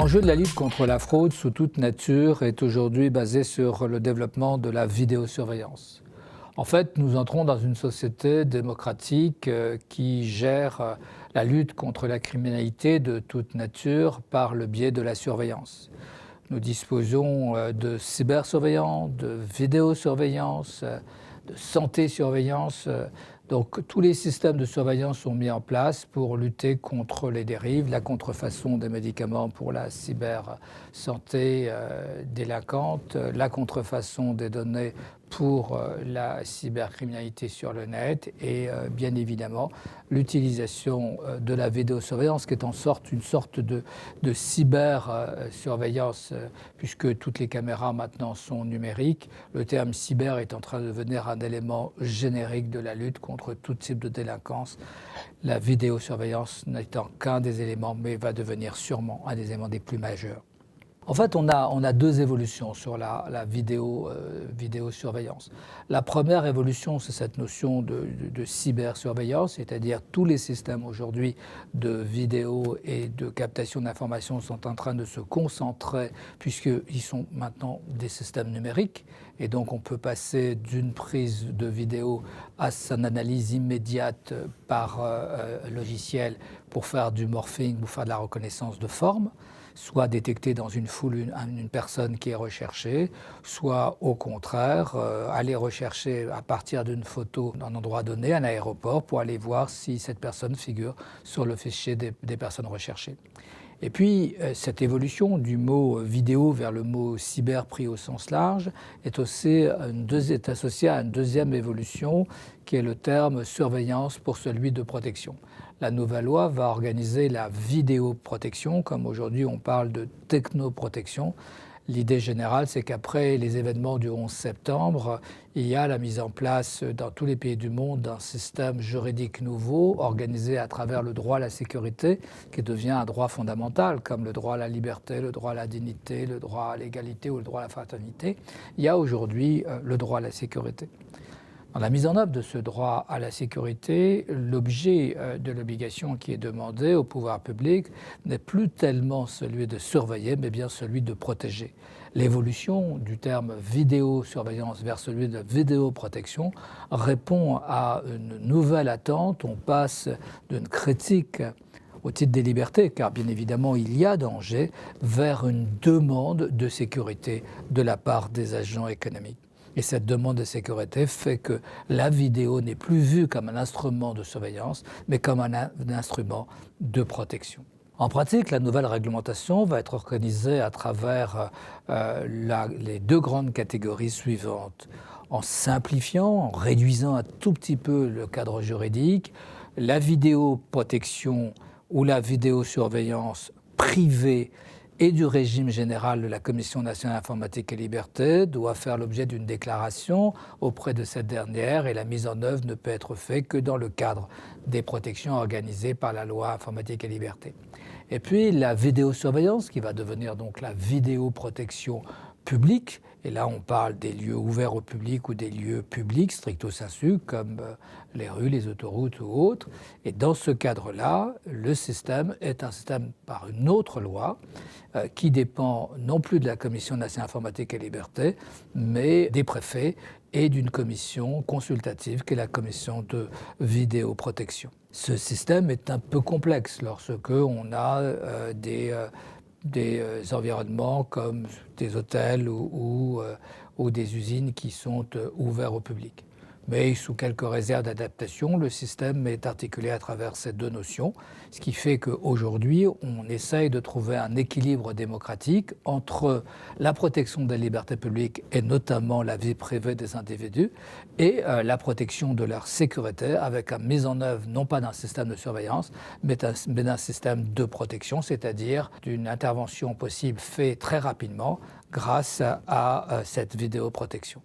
L'enjeu de la lutte contre la fraude sous toute nature est aujourd'hui basé sur le développement de la vidéosurveillance. En fait, nous entrons dans une société démocratique qui gère la lutte contre la criminalité de toute nature par le biais de la surveillance. Nous disposons de cybersurveillance, de vidéosurveillance, de santé-surveillance. Donc tous les systèmes de surveillance sont mis en place pour lutter contre les dérives, la contrefaçon des médicaments pour la cybersanté délinquante, la contrefaçon des données pour la cybercriminalité sur le net et bien évidemment l'utilisation de la vidéosurveillance qui est une sorte de cybersurveillance puisque toutes les caméras maintenant sont numériques. Le terme cyber est en train de devenir un élément générique de la lutte contre tout type de délinquance. La vidéosurveillance n'étant qu'un des éléments, mais va devenir sûrement un des éléments des plus majeurs. En fait, on a deux évolutions sur la vidéosurveillance. La première évolution, c'est cette notion de cybersurveillance, c'est-à-dire tous les systèmes aujourd'hui de vidéo et de captation d'informations sont en train de se concentrer, puisqu'ils sont maintenant des systèmes numériques, et donc on peut passer d'une prise de vidéo à son analyse immédiate par logiciel pour faire du morphing, pour faire de la reconnaissance de forme, soit détecter dans une foule une personne qui est recherchée, soit au contraire aller rechercher à partir d'une photo d'un endroit donné, un aéroport, pour aller voir si cette personne figure sur le fichier des personnes recherchées. Et puis, cette évolution du mot vidéo vers le mot cyber pris au sens large est associée à une deuxième évolution qui est le terme surveillance pour celui de protection. La nouvelle loi va organiser la vidéoprotection, comme aujourd'hui on parle de technoprotection. L'idée générale, c'est qu'après les événements du 11 septembre, il y a la mise en place dans tous les pays du monde d'un système juridique nouveau organisé à travers le droit à la sécurité, qui devient un droit fondamental, comme le droit à la liberté, le droit à la dignité, le droit à l'égalité ou le droit à la fraternité. Il y a aujourd'hui le droit à la sécurité. Dans la mise en œuvre de ce droit à la sécurité, l'objet de l'obligation qui est demandée au pouvoir public n'est plus tellement celui de surveiller, mais bien celui de protéger. L'évolution du terme vidéosurveillance vers celui de vidéoprotection répond à une nouvelle attente. On passe d'une critique au titre des libertés, car bien évidemment il y a danger, vers une demande de sécurité de la part des agents économiques. Et cette demande de sécurité fait que la vidéo n'est plus vue comme un instrument de surveillance, mais comme un instrument de protection. En pratique, la nouvelle réglementation va être organisée à travers les deux grandes catégories suivantes. En simplifiant, en réduisant un tout petit peu le cadre juridique, la vidéoprotection ou la vidéosurveillance privée et du régime général de la Commission nationale informatique et liberté doit faire l'objet d'une déclaration auprès de cette dernière et la mise en œuvre ne peut être faite que dans le cadre des protections organisées par la loi informatique et liberté. Et puis la vidéosurveillance qui va devenir donc la vidéoprotection publique, et là on parle des lieux ouverts au public ou des lieux publics stricto sensu comme les rues, les autoroutes ou autres. Et dans ce cadre-là, le système est un système par une autre loi qui dépend non plus de la Commission nationale informatique et liberté, mais des préfets et d'une commission consultative qui est la commission de vidéoprotection. Ce système est un peu complexe lorsque on a des environnements comme des hôtels ou des usines qui sont ouverts au public. Mais sous quelques réserves d'adaptation, le système est articulé à travers ces deux notions, ce qui fait qu'aujourd'hui, on essaye de trouver un équilibre démocratique entre la protection des libertés publiques et notamment la vie privée des individus et la protection de leur sécurité avec la mise en œuvre non pas d'un système de surveillance, mais d'un système de protection, c'est-à-dire d'une intervention possible faite très rapidement grâce à cette vidéoprotection.